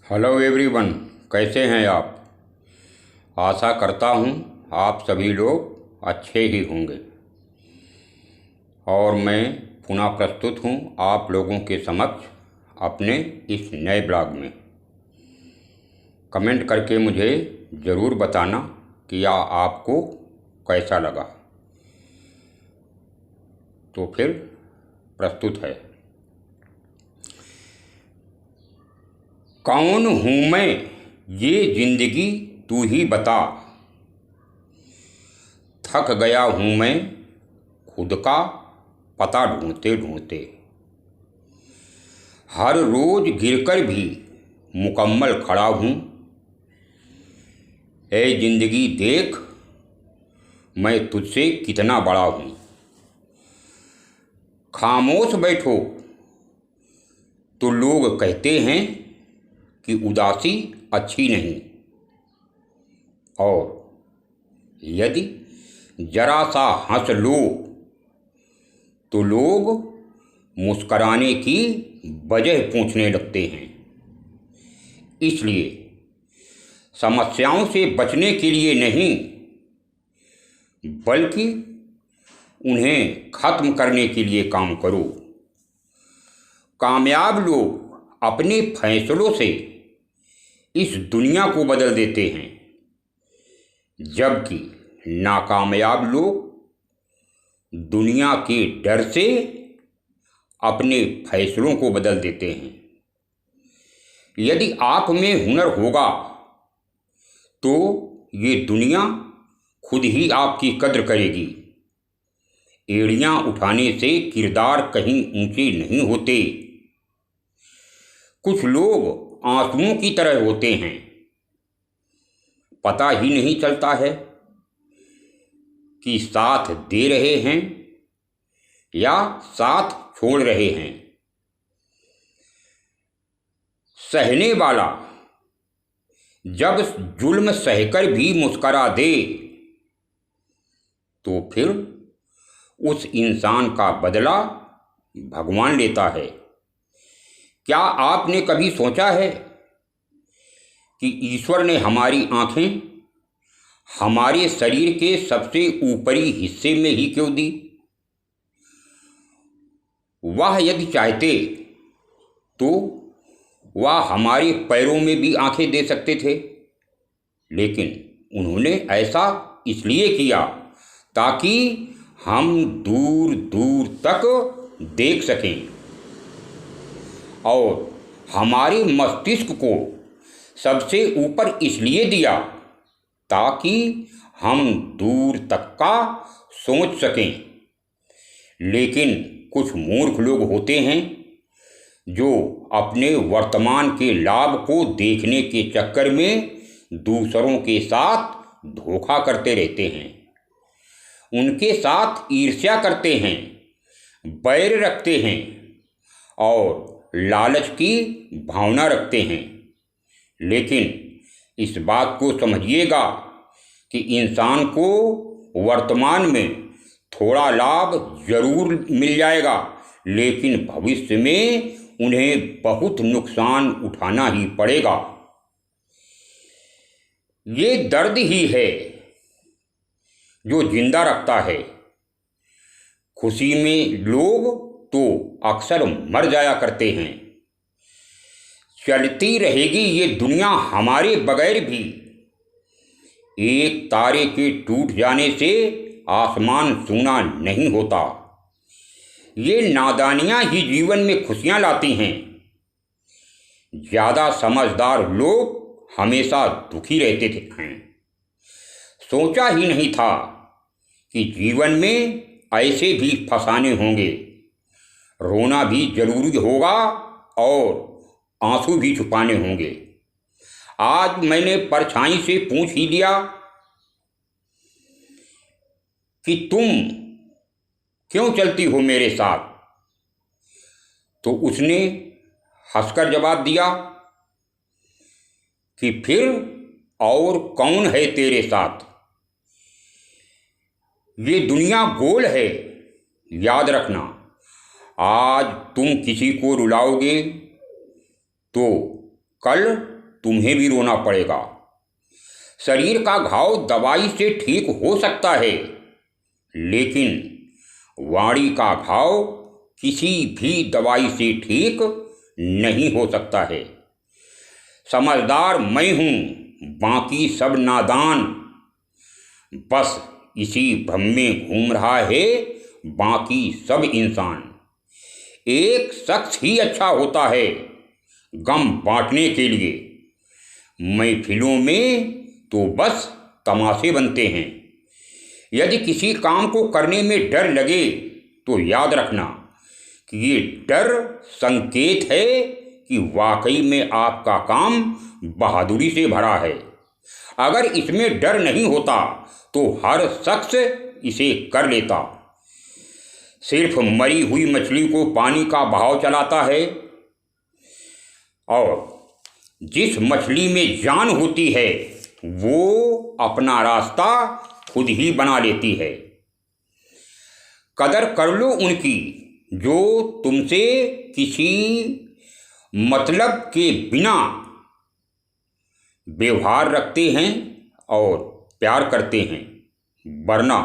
Hello everyone, कैसे हैं आप। आशा करता हूं आप सभी लोग अच्छे ही होंगे। और मैं पुनः प्रस्तुत हूं आप लोगों के समक्ष अपने इस नए ब्लॉग में। कमेंट करके मुझे ज़रूर बताना कि यह आपको कैसा लगा। तो फिर प्रस्तुत है। कौन हूँ मैं, ये जिंदगी तू ही बता। थक गया हूँ मैं खुद का पता ढूंढते ढूंढते। हर रोज गिरकर भी मुकम्मल खड़ा हूँ। ऐ जिंदगी देख, मैं तुझसे कितना बड़ा हूँ। खामोश बैठो तो लोग कहते हैं कि उदासी अच्छी नहीं, और यदि जरा सा हंस लो तो लोग मुस्कराने की वजह पूछने लगते हैं। इसलिए समस्याओं से बचने के लिए नहीं, बल्कि उन्हें खत्म करने के लिए काम करो। कामयाब लोग अपने फैसलों से इस दुनिया को बदल देते हैं, जबकि नाकामयाब लोग दुनिया के डर से अपने फैसलों को बदल देते हैं। यदि आप में हुनर होगा तो ये दुनिया खुद ही आपकी कद्र करेगी। एड़ियां उठाने से किरदार कहीं ऊंचे नहीं होते। कुछ लोग आंसुओं की तरह होते हैं, पता ही नहीं चलता है कि साथ दे रहे हैं या साथ छोड़ रहे हैं। सहने वाला जब जुल्म सहकर भी मुस्करा दे तो फिर उस इंसान का बदला भगवान लेता है। क्या आपने कभी सोचा है कि ईश्वर ने हमारी आंखें हमारे शरीर के सबसे ऊपरी हिस्से में ही क्यों दी? वह यदि चाहते तो वह हमारे पैरों में भी आंखें दे सकते थे, लेकिन उन्होंने ऐसा इसलिए किया ताकि हम दूर दूर तक देख सकें। और हमारे मस्तिष्क को सबसे ऊपर इसलिए दिया ताकि हम दूर तक का सोच सकें। लेकिन कुछ मूर्ख लोग होते हैं जो अपने वर्तमान के लाभ को देखने के चक्कर में दूसरों के साथ धोखा करते रहते हैं, उनके साथ ईर्ष्या करते हैं, बैर रखते हैं और लालच की भावना रखते हैं। लेकिन इस बात को समझिएगा कि इंसान को वर्तमान में थोड़ा लाभ जरूर मिल जाएगा, लेकिन भविष्य में उन्हें बहुत नुकसान उठाना ही पड़ेगा। ये दर्द ही है जो जिंदा रखता है। खुशी में लोग तो अक्सर मर जाया करते हैं। चलती रहेगी ये दुनिया हमारे बगैर भी। एक तारे के टूट जाने से आसमान सूना नहीं होता। ये नादानियां ही जीवन में खुशियां लाती हैं। ज़्यादा समझदार लोग हमेशा दुखी रहते हैं। सोचा ही नहीं था कि जीवन में ऐसे भी फसाने होंगे। रोना भी जरूरी होगा और आंसू भी छुपाने होंगे। आज मैंने परछाई से पूछ ही लिया कि तुम क्यों चलती हो मेरे साथ, तो उसने हंसकर जवाब दिया कि फिर और कौन है तेरे साथ। ये दुनिया गोल है, याद रखना। आज तुम किसी को रुलाओगे तो कल तुम्हें भी रोना पड़ेगा। शरीर का घाव दवाई से ठीक हो सकता है, लेकिन वाणी का घाव किसी भी दवाई से ठीक नहीं हो सकता है। समझदार मैं हूँ, बाकी सब नादान। बस इसी भ्रम में घूम रहा है बाकी सब इंसान। एक शख्स ही अच्छा होता है गम बांटने के लिए। महफिलों में तो बस तमाशे बनते हैं। यदि किसी काम को करने में डर लगे तो याद रखना कि ये डर संकेत है कि वाकई में आपका काम बहादुरी से भरा है। अगर इसमें डर नहीं होता तो हर शख्स इसे कर लेता। सिर्फ मरी हुई मछली को पानी का बहाव चलाता है, और जिस मछली में जान होती है वो अपना रास्ता खुद ही बना लेती है। कदर कर लो उनकी जो तुमसे किसी मतलब के बिना व्यवहार रखते हैं और प्यार करते हैं, वरना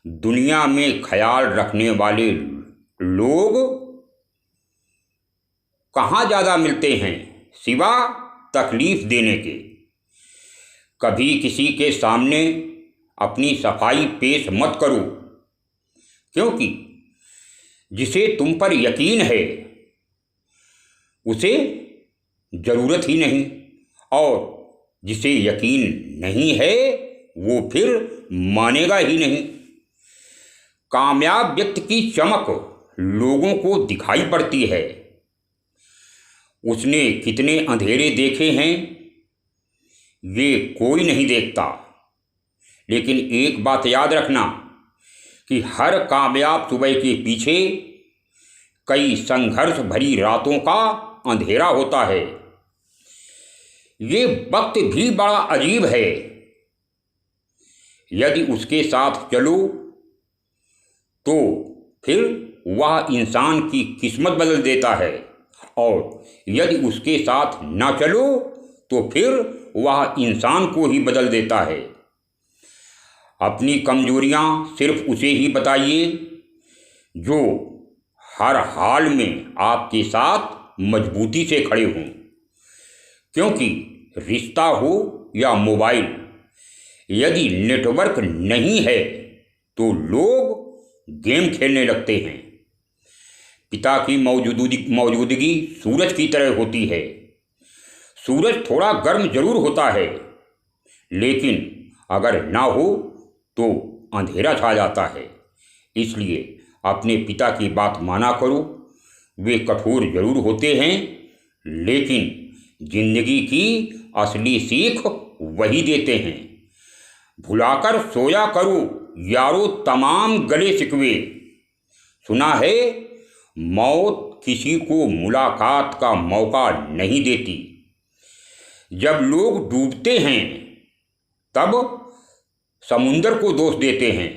दुनिया में ख्याल रखने वाले लोग कहाँ ज़्यादा मिलते हैं सिवा तकलीफ देने के। कभी किसी के सामने अपनी सफाई पेश मत करो, क्योंकि जिसे तुम पर यकीन है उसे ज़रूरत ही नहीं, और जिसे यकीन नहीं है वो फिर मानेगा ही नहीं। कामयाब व्यक्ति की चमक लोगों को दिखाई पड़ती है। उसने कितने अंधेरे देखे हैं ये कोई नहीं देखता। लेकिन एक बात याद रखना कि हर कामयाब सुबह के पीछे कई संघर्ष भरी रातों का अंधेरा होता है। ये वक्त भी बड़ा अजीब है। यदि उसके साथ चलो तो फिर वह इंसान की किस्मत बदल देता है, और यदि उसके साथ ना चलो तो फिर वह इंसान को ही बदल देता है। अपनी कमजोरियां सिर्फ उसे ही बताइए जो हर हाल में आपके साथ मजबूती से खड़े हों, क्योंकि रिश्ता हो या मोबाइल, यदि नेटवर्क नहीं है तो लोग गेम खेलने लगते हैं। पिता की मौजूदगी सूरज की तरह होती है। सूरज थोड़ा गर्म जरूर होता है, लेकिन अगर ना हो तो अंधेरा छा जाता है। इसलिए अपने पिता की बात माना करो। वे कठोर जरूर होते हैं, लेकिन जिंदगी की असली सीख वही देते हैं। भुलाकर सोया करो यारो तमाम गले शिकवे। सुना है मौत किसी को मुलाकात का मौका नहीं देती। जब लोग डूबते हैं तब समुंदर को दोष देते हैं।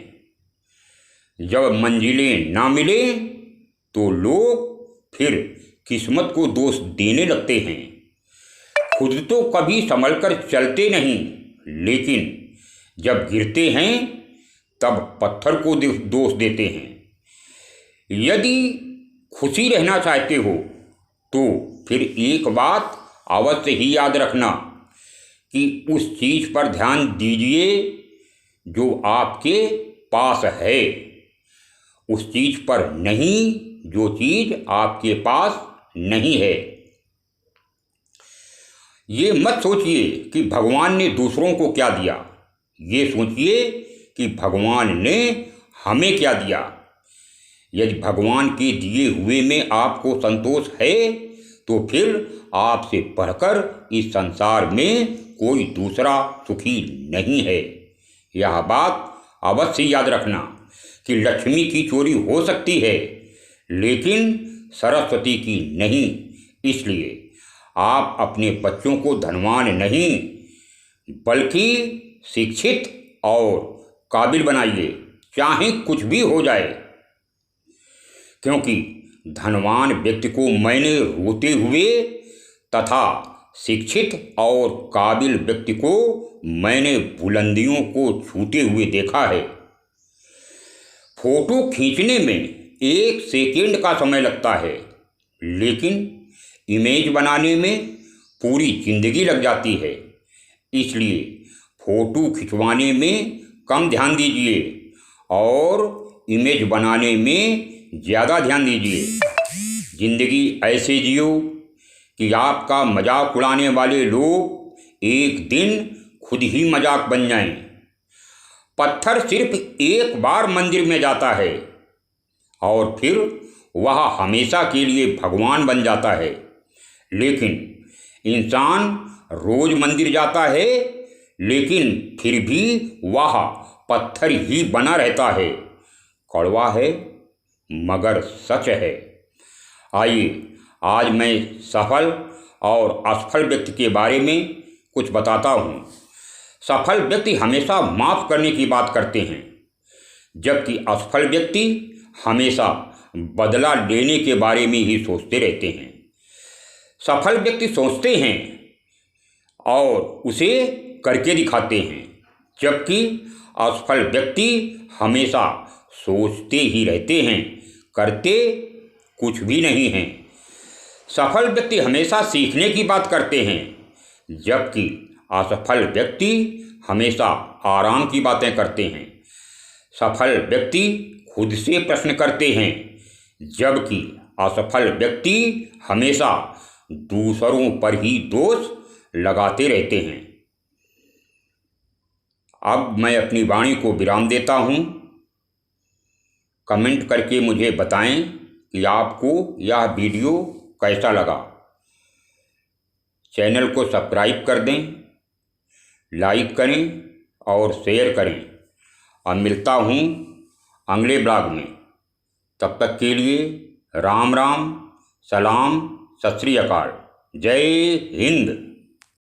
जब मंजिलें ना मिले तो लोग फिर किस्मत को दोष देने लगते हैं। खुद तो कभी संभलकर चलते नहीं, लेकिन जब गिरते हैं तब पत्थर को दोष देते हैं। यदि खुशी रहना चाहते हो तो फिर एक बात अवश्य ही याद रखना कि उस चीज़ पर ध्यान दीजिए जो आपके पास है, उस चीज़ पर नहीं जो चीज़ आपके पास नहीं है। ये मत सोचिए कि भगवान ने दूसरों को क्या दिया, ये सोचिए कि भगवान ने हमें क्या दिया। यदि भगवान के दिए हुए में आपको संतोष है तो फिर आपसे बढ़कर इस संसार में कोई दूसरा सुखी नहीं है। यह बात अवश्य याद रखना कि लक्ष्मी की चोरी हो सकती है, लेकिन सरस्वती की नहीं। इसलिए आप अपने बच्चों को धनवान नहीं बल्कि शिक्षित और काबिल बनाइए, चाहे कुछ भी हो जाए। क्योंकि धनवान व्यक्ति को मैंने रोते हुए तथा शिक्षित और काबिल व्यक्ति को मैंने बुलंदियों को छूते हुए देखा है। फोटो खींचने में 1 सेकेंड का समय लगता है, लेकिन इमेज बनाने में पूरी जिंदगी लग जाती है। इसलिए फोटो खिंचवाने में कम ध्यान दीजिए और इमेज बनाने में ज़्यादा ध्यान दीजिए। ज़िंदगी ऐसे जियो कि आपका मजाक उड़ाने वाले लोग एक दिन खुद ही मजाक बन जाएं। पत्थर सिर्फ एक बार मंदिर में जाता है और फिर वह हमेशा के लिए भगवान बन जाता है, लेकिन इंसान रोज मंदिर जाता है लेकिन फिर भी वह पत्थर ही बना रहता है। कड़वा है मगर सच है। आइए आज मैं सफल और असफल व्यक्ति के बारे में कुछ बताता हूँ। सफल व्यक्ति हमेशा माफ़ करने की बात करते हैं, जबकि असफल व्यक्ति हमेशा बदला लेने के बारे में ही सोचते रहते हैं। सफल व्यक्ति सोचते हैं और उसे करके दिखाते हैं, जबकि असफल व्यक्ति हमेशा सोचते ही रहते हैं, करते कुछ भी नहीं हैं। सफल व्यक्ति हमेशा सीखने की बात करते हैं, जबकि असफल व्यक्ति हमेशा आराम की बातें करते हैं। सफल व्यक्ति खुद से प्रश्न करते हैं, जबकि असफल व्यक्ति हमेशा दूसरों पर ही दोष लगाते रहते हैं। अब मैं अपनी वाणी को विराम देता हूँ। कमेंट करके मुझे बताएं कि आपको यह वीडियो कैसा लगा। चैनल को सब्सक्राइब कर दें, लाइक करें और शेयर करें। और मिलता हूँ अगले ब्लॉग में। तब तक के लिए राम राम, सलाम, सत श्री अकाल, जय हिंद।